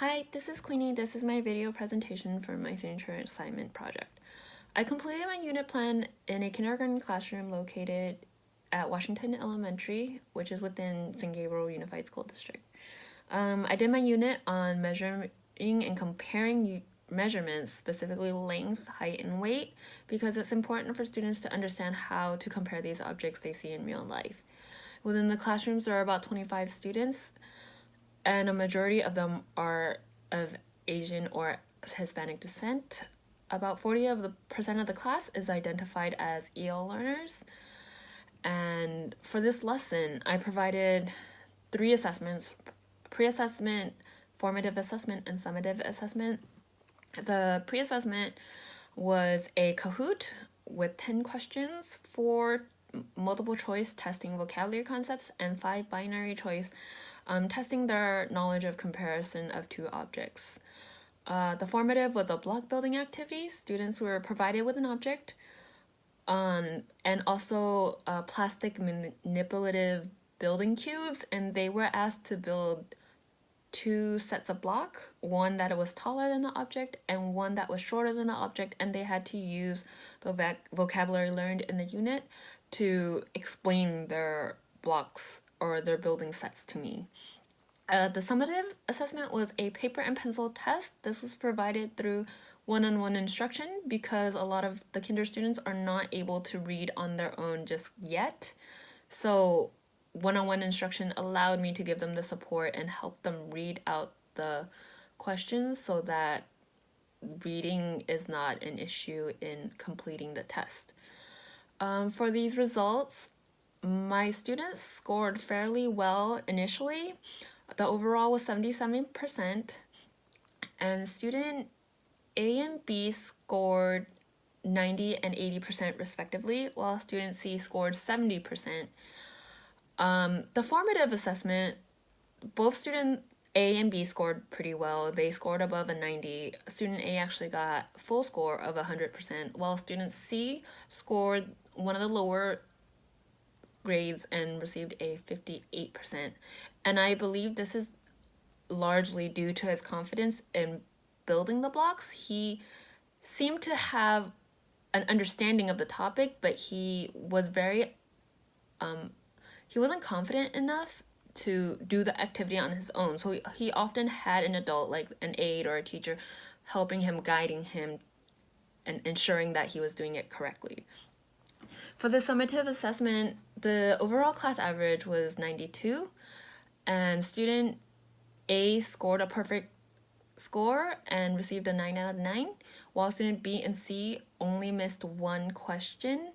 Hi, this is Queenie. This is my video presentation for my signature assignment project. I completed my unit plan in a kindergarten classroom located at Washington Elementary, which is within San Gabriel Unified School District. I did my unit on measuring and comparing measurements, specifically length, height, and weight, because it's important for students to understand how to compare these objects they see in real life. Within the classrooms, there are about 25 students, and a majority of them are of Asian or Hispanic descent. About 40% of the class is identified as EL learners. And for this lesson, I provided 3 assessments: pre-assessment, formative assessment, and summative assessment. The pre-assessment was a Kahoot with 10 questions, 4 multiple choice testing vocabulary concepts, and 5 binary choice testing their knowledge of comparison of 2 objects. The formative was a block building activity. Students were provided with an object and also plastic manipulative building cubes, and they were asked to build 2 sets of block, one that was taller than the object and one that was shorter than the object, and they had to use the vocabulary learned in the unit to explain their blocks or their building sets to me. The summative assessment was a paper and pencil test. This was provided through one-on-one instruction because a lot of the kinder students are not able to read on their own just yet. So one-on-one instruction allowed me to give them the support and help them read out the questions so that reading is not an issue in completing the test. For these results, my students scored fairly well initially. The overall was 77%, and student A and B scored 90 and 80% respectively, while student C scored 70%. The formative assessment, both student A and B scored pretty well. They scored above a 90. Student A actually got full score of 100%, while student C scored one of the lower grades and received a 58%. And I believe this is largely due to his confidence in building the blocks. He seemed to have an understanding of the topic, but he wasn't confident enough to do the activity on his own. So he often had an adult, like an aide or a teacher, helping him, guiding him, and ensuring that he was doing it correctly. For the summative assessment, the overall class average was 92, and student A scored a perfect score and received a 9 out of 9, while student B and C only missed 1 question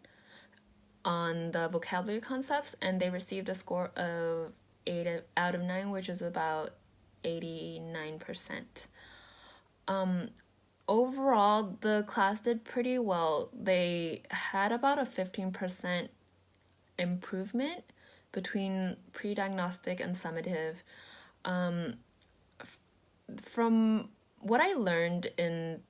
on the vocabulary concepts, and they received a score of 8 out of 9, which is about 89%. Overall, the class did pretty well. They had about a 15% improvement between pre-diagnostic and summative. From what I learned in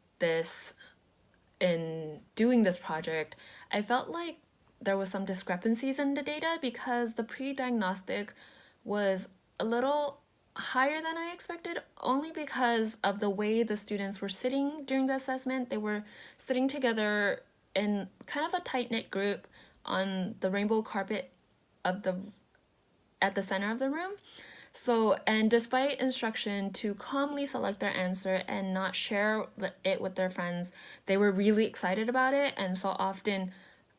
doing this project, I felt like there was some discrepancies in the data because the pre-diagnostic was a little higher than I expected, only because of the way the students were sitting during the assessment. They were sitting together in kind of a tight-knit group on the rainbow carpet at the center of the room. So, and despite instruction to calmly select their answer and not share it with their friends, they were really excited about it, and so often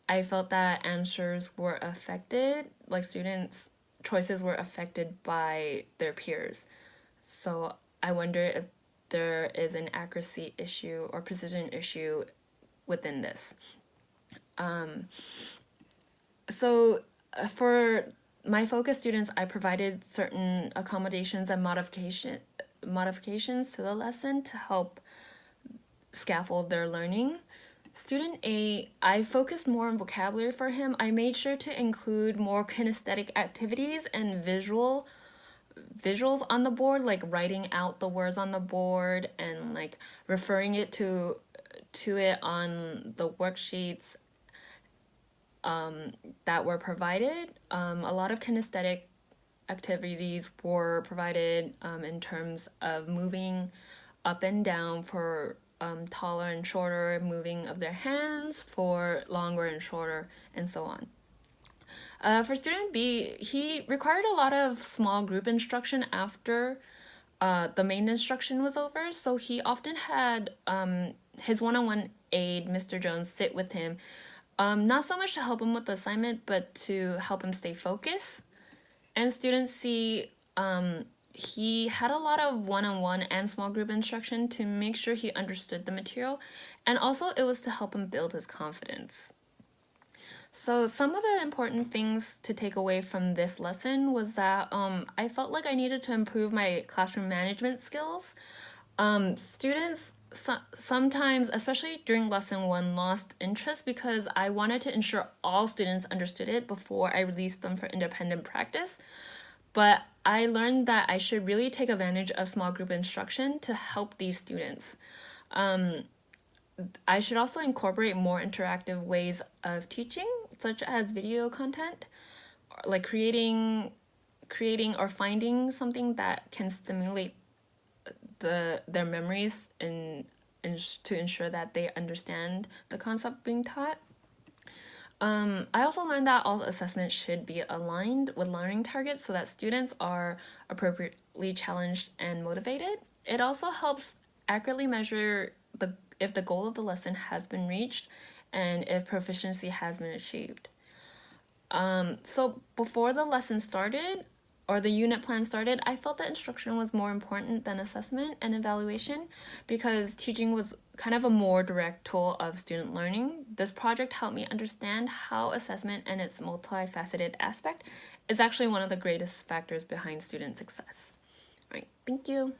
I felt that answers were affected, like students' choices were affected by their peers. So I wonder if there is an accuracy issue or precision issue within this. For my focus students, I provided certain accommodations and modifications to the lesson to help scaffold their learning. Student A, I focused more on vocabulary for him. I made sure to include more kinesthetic activities and visuals on the board, like writing out the words on the board and like referring it to it on the worksheets that were provided. A lot of kinesthetic activities were provided in terms of moving up and down for taller and shorter, moving of their hands for longer and shorter, and so on. For student B, he required a lot of small group instruction after the main instruction was over, so he often had his one-on-one aide, Mr. Jones, sit with him, not so much to help him with the assignment, but to help him stay focused. And student C, he had a lot of one-on-one and small group instruction to make sure he understood the material, and also it was to help him build his confidence. So some of the important things to take away from this lesson was that I felt like I needed to improve my classroom management skills. Students sometimes, especially during lesson 1, lost interest because I wanted to ensure all students understood it before I released them for independent practice. But I learned that I should really take advantage of small group instruction to help these students. I should also incorporate more interactive ways of teaching, such as video content, like creating or finding something that can stimulate their memories and to ensure that they understand the concept being taught. I also learned that all assessments should be aligned with learning targets so that students are appropriately challenged and motivated. It also helps accurately measure if the goal of the lesson has been reached and if proficiency has been achieved. So before the lesson started or the unit plan started, I felt that instruction was more important than assessment and evaluation because teaching was kind of a more direct tool of student learning. This project helped me understand how assessment and its multifaceted aspect is actually one of the greatest factors behind student success. All right, thank you.